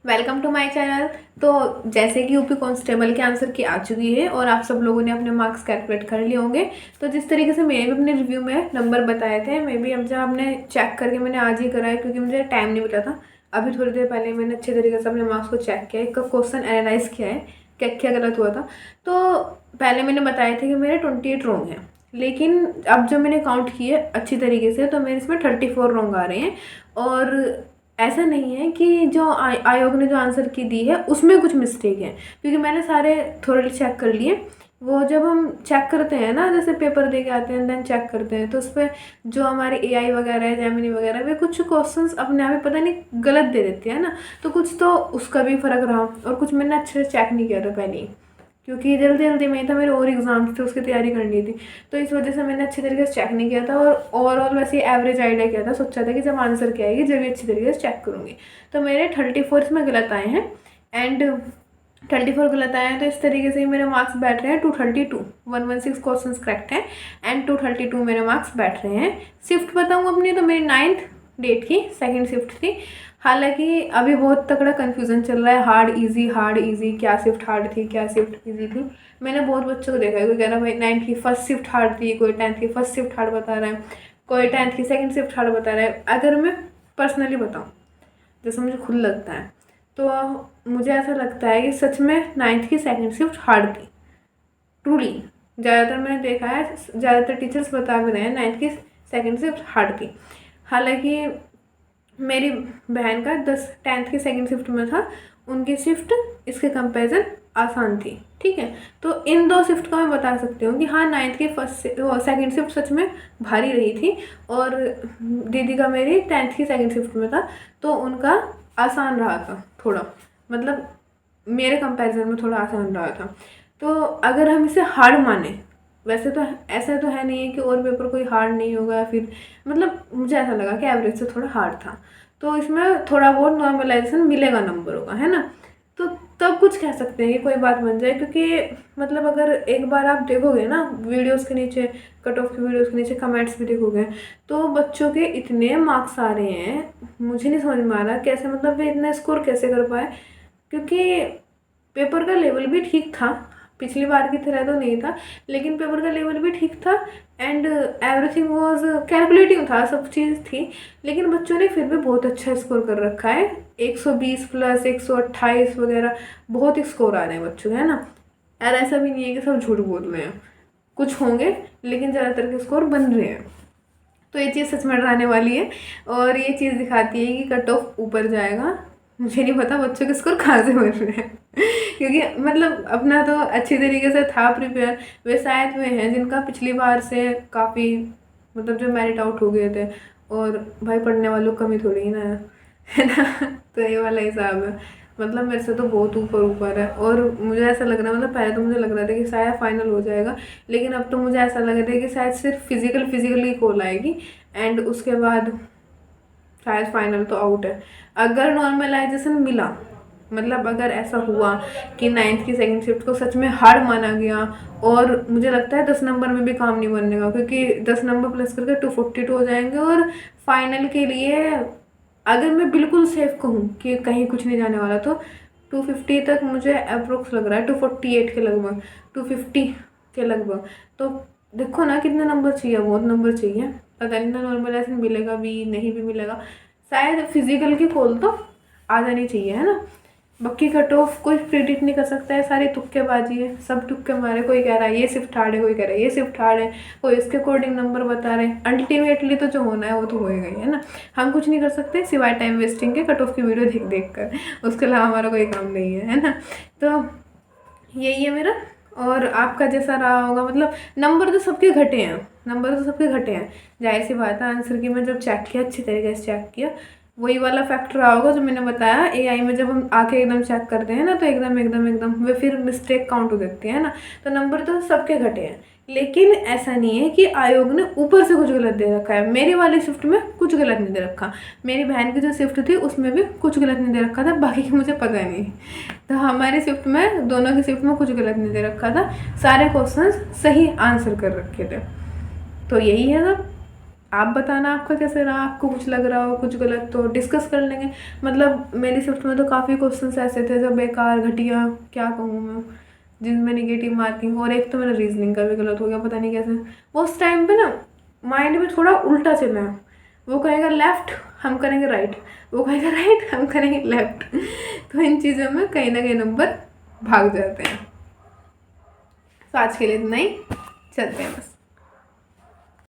Welcome to my channel. तो जैसे कि यूपी कांस्टेबल के आंसर की आ चुकी है और आप सब लोगों ने अपने मार्क्स कैलकुलेट कर लिए होंगे। तो जिस तरीके से मैंने भी अपने रिव्यू में नंबर बताए थे, मैं भी अब जब आपने चेक करके मैंने आज ही करा है क्योंकि मुझे टाइम नहीं मिला था। अभी थोड़ी देर पहले मैंने अच्छे तरीके से अपने मार्क्स को चेक किया, एक क्वेश्चन एनालाइज किया है क्या क्या गलत हुआ था। तो पहले मैंने बताए थे कि मेरे 28 रॉन्ग हैं, लेकिन अब जब मैंने काउंट किए अच्छी तरीके से तो मेरे इसमें 34 रॉन्ग आ रहे हैं। और ऐसा नहीं है कि जो आयोग ने जो आंसर की दी है उसमें कुछ मिस्टेक है, क्योंकि मैंने सारे थोड़े चेक कर लिए। वो जब हम चेक करते हैं ना, जैसे पेपर दे के आते हैं देन चेक करते हैं, तो उस पर जो हमारे एआई वगैरह है, जेमिनी वगैरह, वे कुछ क्वेश्चंस अपने आप ही पता नहीं गलत दे देती है ना। तो कुछ तो उसका भी फ़र्क रहा, और कुछ मैंने अच्छे से चेक नहीं किया था पहले ही, क्योंकि जल्दी जल्दी में था, मेरे और एग्जाम्स थे उसकी तैयारी करनी थी। तो इस वजह से मैंने अच्छी तरीके से चेक नहीं किया था, और ओवरऑल वैसे एवरेज आइडिया किया था, सोचा था कि जब आंसर क्या आएगी जब भी अच्छी तरीके से चेक करूँगी। तो मेरे 34 इसमें गलत आए हैं, एंड 34 गलत आए हैं। तो इस तरीके से ही मेरे मार्क्स बैठ रहे हैं 232, 116 क्वेश्चन करेक्ट हैं एंड 232 मेरे मार्क्स बैठ रहे हैं। शिफ्ट बताऊँ अपनी, तो मेरी 9th डेट की सेकेंड शिफ्ट थी। हालांकि अभी बहुत तगड़ा कन्फ्यूज़न चल रहा है, हार्ड इजी, क्या शिफ्ट हार्ड थी क्या शिफ्ट इजी थी। मैंने बहुत बच्चों को देखा है, कोई कह रहा है भाई 9th की फर्स्ट शिफ्ट हार्ड थी, कोई 10th की फर्स्ट शिफ्ट हार्ड बता रहा है, कोई 10th की सेकंड शिफ्ट हार्ड बता रहा है। अगर मैं पर्सनली बताऊँ, जैसे मुझे खुद लगता है, तो मुझे ऐसा लगता है कि सच में 9th की सेकंड शिफ्ट हार्ड थी, ट्रूली। ज़्यादातर मैंने देखा है, ज़्यादातर टीचर्स बता भी रहे हैं 9th की सेकंड शिफ्ट हार्ड थी। हालांकि मेरी बहन का 10th की सेकंड शिफ्ट में था, उनकी शिफ्ट इसके कंपैरिजन आसान थी। ठीक है, तो इन दो शिफ्ट का मैं बता सकती हूँ कि हाँ 9th की सेकंड शिफ्ट सच में भारी रही थी, और दीदी का मेरी 10th की सेकंड शिफ्ट में था, तो उनका आसान रहा था थोड़ा, मतलब मेरे कंपैरिजन में थोड़ा आसान रहा था। तो अगर हम इसे हार्ड माने, वैसे तो ऐसा तो है नहीं है कि और पेपर कोई हार्ड नहीं होगा, या फिर मतलब मुझे ऐसा लगा कि एवरेज से थोड़ा हार्ड था, तो इसमें थोड़ा बहुत नॉर्मलाइजेशन मिलेगा नंबरों का, है ना। तो तब कुछ कह सकते हैं कि कोई बात बन जाए, क्योंकि मतलब अगर एक बार आप देखोगे ना वीडियोस के नीचे, कट ऑफ की वीडियोस के नीचे कमेंट्स भी देखोगे, तो बच्चों के इतने मार्क्स आ रहे हैं, मुझे नहीं समझ में आ रहा कैसे, मतलब वे इतना स्कोर कैसे कर पाए। क्योंकि पेपर का लेवल भी ठीक था, पिछली बार की तरह तो नहीं था, लेकिन पेपर का लेवल भी ठीक था, एंड एवरीथिंग वाज कैलकुलेटिंग था, सब चीज़ थी। लेकिन बच्चों ने फिर भी बहुत अच्छा स्कोर कर रखा है, 120 प्लस 128 वगैरह, बहुत ही स्कोर आ रहे हैं बच्चों के, है ना। यार ऐसा भी नहीं है कि सब झूठ बोल रहे हैं, कुछ होंगे, लेकिन ज़्यादातर के स्कोर बन रहे हैं। तो ये चीज़ सच में डराने वाली है, और ये चीज़ दिखाती है कि कट ऑफ ऊपर जाएगा। मुझे नहीं पता बच्चों के स्कोर कहाँ से बन रहे हैं क्योंकि मतलब अपना तो अच्छी तरीके से था प्रिपेयर, वे शायद वे हैं जिनका पिछली बार से काफ़ी, मतलब जो मेरिट आउट हो गए थे, और भाई पढ़ने वालों को कमी थोड़ी ना है ना। तो ये वाला हिसाब है, मतलब मेरे से तो बहुत ऊपर ऊपर है, और मुझे ऐसा लग रहा है, मतलब पहले तो मुझे लग रहा था कि शायद फाइनल हो जाएगा, लेकिन अब तो मुझे ऐसा लग रहा है कि शायद सिर्फ फिजिकली कॉल आएगी, एंड उसके बाद शायद फाइनल तो आउट है। अगर नॉर्मलाइजेशन मिला, मतलब अगर ऐसा हुआ कि 9th की सेकंड शिफ्ट को सच में हार्ड माना गया, और मुझे लगता है 10 नंबर में भी काम नहीं बनने का, क्योंकि 10 नंबर प्लस करके 242 हो जाएंगे, और फाइनल के लिए अगर मैं बिल्कुल सेफ कहूँ कि कहीं कुछ नहीं जाने वाला, तो 250 तक मुझे अप्रोक्स लग रहा है, 248 के लगभग, 250 के लगभग। तो देखो ना कितने नंबर चाहिए, बहुत नंबर चाहिए। पता नहीं ना नॉर्मलाइजेशन मिलेगा भी नहीं भी मिलेगा, शायद फिजिकल की खोल तो आ जानी चाहिए, है ना। बाकी कट ऑफ कोई प्रिडिक्ट नहीं कर सकता है, सारी तुक्केबाजी है, सब तुक्के मारे, कोई कह रहा है ये शिफ्ट हार्ड है, कोई कह रहा है ये शिफ्ट हार्ड है, कोई इसके अकॉर्डिंग नंबर बता रहे हैं। अल्टीमेटली तो जो होना है वो तो होएगा ही, है ना। हम कुछ नहीं कर सकते सिवाय टाइम वेस्टिंग के, कट ऑफ की वीडियो देख देख कर, उसके अलावा हमारा कोई काम नहीं है ना। तो यही है मेरा, और आपका जैसा रहा होगा, मतलब नंबर तो सबके घटे हैं, नंबर तो सबके घटे हैं, जाहिर सी बात है। आंसर की मैं जब चेक किया, अच्छी तरीके से चेक किया, वही वाला फैक्टर रहा होगा जो मैंने बताया, एआई में जब हम आके एकदम चेक करते हैं ना, तो एकदम एकदम एकदम वे फिर मिस्टेक काउंट हो जाती है ना। तो नंबर तो सबके घटे हैं, लेकिन ऐसा नहीं है कि आयोग ने ऊपर से कुछ गलत दे रखा है। मेरी वाली शिफ्ट में कुछ गलत नहीं दे रखा, मेरी बहन की जो शिफ्ट थी उसमें भी कुछ गलत नहीं दे रखा था, बाकी की मुझे पता नहीं। तो हमारी शिफ्ट में, दोनों की शिफ्ट में कुछ गलत नहीं दे रखा था, सारे क्वेश्चंस सही आंसर कर रखे थे। तो यही है सब। आप बताना आपका कैसे रहा, आपको कुछ लग रहा हो कुछ गलत तो डिस्कस कर लेंगे। मतलब मेरी शिफ्ट में तो काफ़ी क्वेश्चंस ऐसे थे जो बेकार घटिया, क्या कहूँ मैं, जिनमें निगेटिव मार्किंग, और एक तो मेरा रीजनिंग का भी गलत हो गया, पता नहीं कैसे। वो उस टाइम पे ना माइंड में थोड़ा उल्टा चला है, वो कहेगा लेफ्ट हम करेंगे राइट, वो कहेगा राइट हम करेंगे लेफ्ट। तो इन चीज़ों में कहीं ना कहीं नंबर भाग जाते हैं। तो आज के लिए इतना ही, चलते हैं बस।